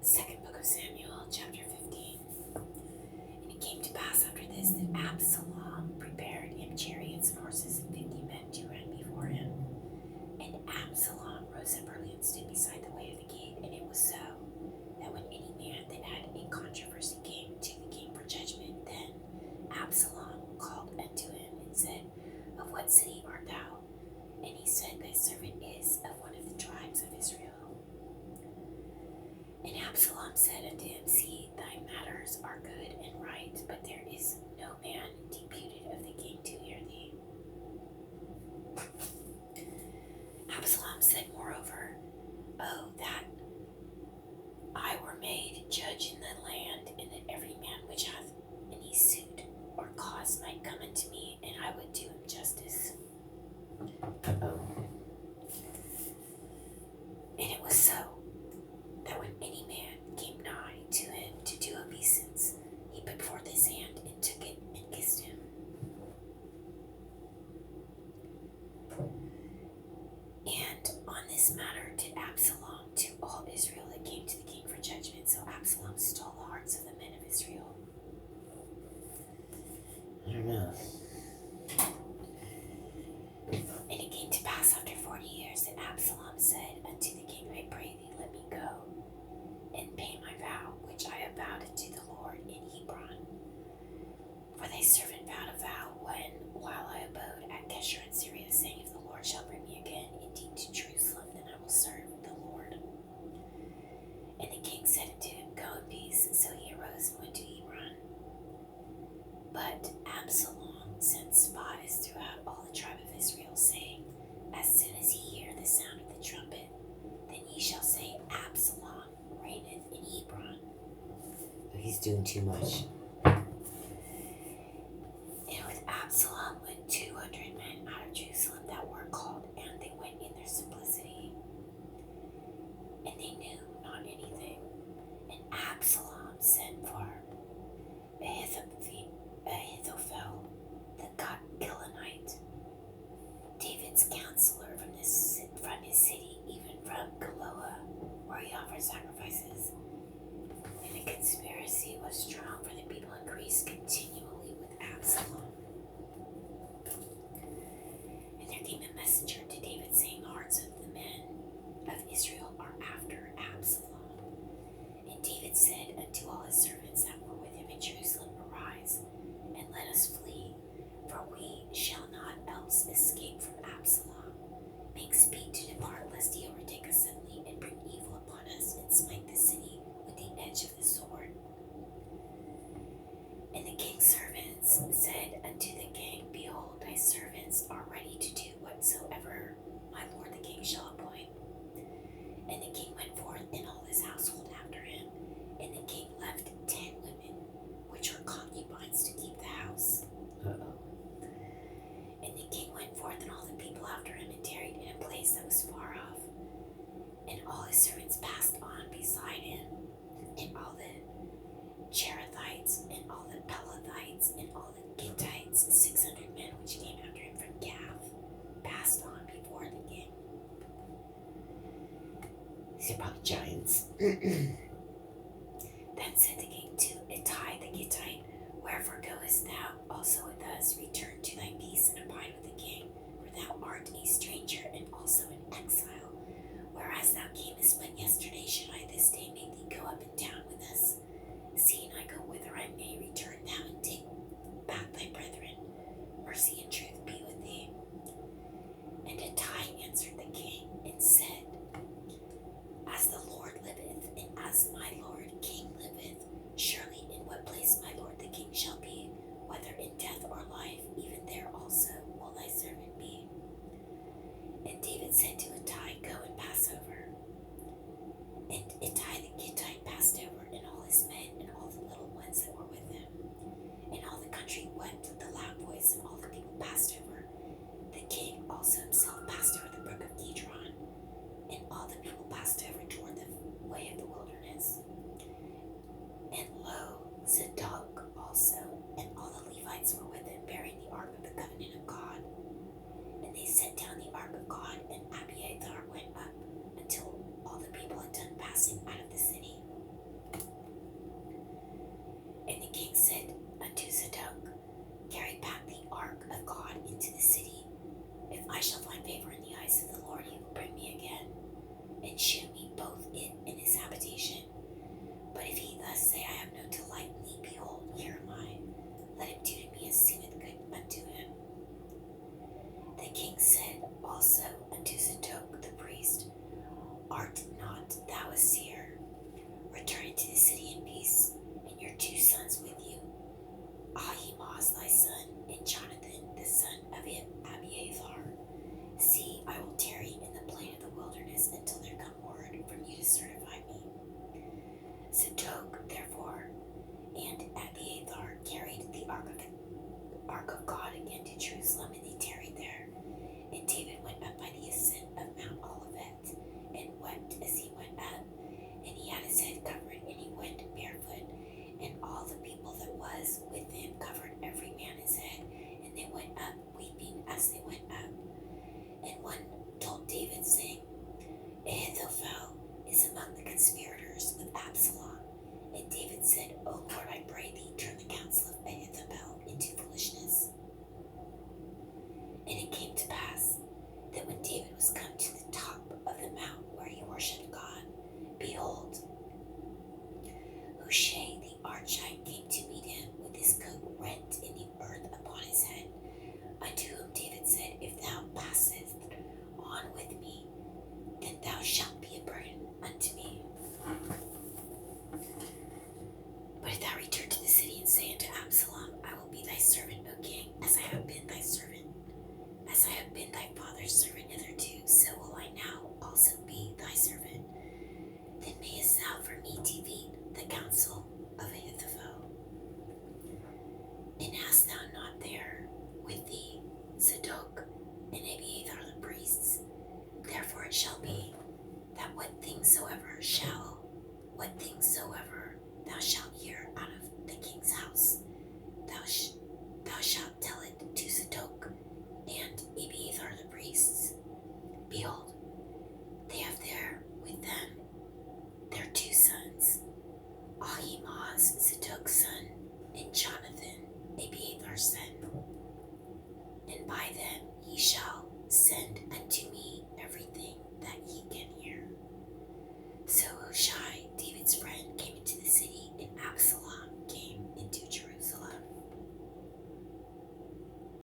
Second book of Samuel, chapter 15. And it came to pass after this that Absalom prepared him chariots and horses and 50 men to run before him. And Absalom rose up early and stood beside the way of the gate. And it was so that when any man that had a controversy came to the king for judgment, then Absalom called unto him and said, Of what city art thou? And he said, Thy servant is of one of the tribes of Israel. And Absalom said unto him, See, thy matters are good and right, but there is no man deputed of the king to hear thee. Absalom said moreover, Oh, that I were made judge in the land, and that every man which hath any suit or cause might come unto me, and I would do him justice. And it was so, that when any man came nigh to him to do obeisance, he put forth his hand and took it and kissed him. And on this matter did Absalom to all Israel that came to the king for judgment. So Absalom stole the hearts of the men of Israel. I don't know. And it came to pass after 40 years that Absalom said unto the king, I pray thee, let me go and pay my vow, which I have vowed unto the Lord in Hebron. For thy servant vowed a vow while I abode at Geshur in Syria, saying, If the Lord shall bring me again indeed to Jerusalem, then I will serve the Lord. And the king said unto him, Go in peace. So he arose and went to Hebron. But Absalom sent spies throughout all the tribe of Israel, saying, As soon as ye hear the sound of the trumpet, then ye shall say, Absalom reigneth in Hebron. He's doing too much. And with Absalom went 200 men out of Jerusalem that were called, and they went in their simplicity, and they knew not anything. And Absalom sent for Ahithophel, the Gilonite, David's counselor from his city, even from Galoah, where he offered sacrifices. And the conspiracy was strong, for the people increased continually with Absalom. And there came a messenger to David, saying, The hearts of the men of Israel are after Absalom. And David said unto all his servants that were with him in Jerusalem, Arise, and let us flee, for we shall not else escape from Absalom. Make speed to depart, lest he overtake us suddenly, and bring evil upon us, and smite the city with the edge of the sword. And the king's servants said unto the king, Behold, thy servants are ready to do whatsoever my lord the king shall appoint. And the king went forth, and all his household after him. And the king left 10 women, which were concubines, to keep the house. And the king went forth, and all the people after him, and tarried in a place that was far off. And all his servants passed on beside him, and all the Cherethites, and all the Pelethites, and all the Gittites, 600 men which came after him from Gath, passed on before the king. These are probably giants. Then said the king to Ittai the Gittite, Wherefore goest thou also with us? Return to thy peace, and abide with the king, for thou art a stranger, and also an exile. Whereas thou camest but yesterday, should I this day make thee go up and down with us? Seeing I go whither I may, return thou and take back thy brethren. Mercy and truth be with thee. And Ittai answered the king, and said, As the Lord liveth, and as my lord king liveth, surely in what place my lord the king shall be, whether in death or life, even there also will thy servant be. And David said to Ittai, Go and pass over. And Ittai the Gittite passed over, and all his men, and all the little ones that were with him. And all the country wept with a loud voice, and all the people passed over. The king also himself passed over the brook of and shew me both it and his habitation. But if he thus say, I have no delight in thee, behold, here am I. Let him do to me as seemeth good unto him. The king said also unto Zadok the priest, Art not thou a seer? Return into the city in peace, and your 2 sons with you, Ahimaaz thy son, and Jonathan the son of Abiathar. See, I will tarry in the plain of the wilderness until there come word from you to certify me. Zadok, therefore, and Abiathar carried the ark of God again to Jerusalem, and they tarried there. And David went up by the ascent of Mount Olivet, and wept as he went up. And he had his head covered, and he went barefoot. And all the people that was with him covered every man his head, and they went up weeping as they went up. And one told David, saying, Ahithophel is among the conspirators with Absalom. And David said, O Lord, I pray thee, turn the counsel of Ahithophel into foolishness. And it came to pass that when David was come to the top of the mount where he worshipped God, behold, Hushai the Archite came to meet him with his coat rent in the earth upon his head, unto whom David said, If thou passest on with me, then thou shalt be a burden unto me. But if thou return to the city and say unto Absalom, I will be thy servant, O king, as I have been thy servant, as I have been thy father's servant hitherto, so will I now also be thy servant. Then mayest thou for me defeat the counsel of Ahithophel. And hast thou not there with thee Zadok and Abiathar the priests? Therefore it shall be that what things soever thou shalt hear out of the king's house, thou shalt tell it to Zadok and Abiathar the priests. Behold, they have there with them their 2 sons, Ahimaaz Zadok's son, and Jonathan Abiathar's son. And by them ye shall send unto me everything that ye can hear. So Hushai, David's friend, came into the city, and Absalom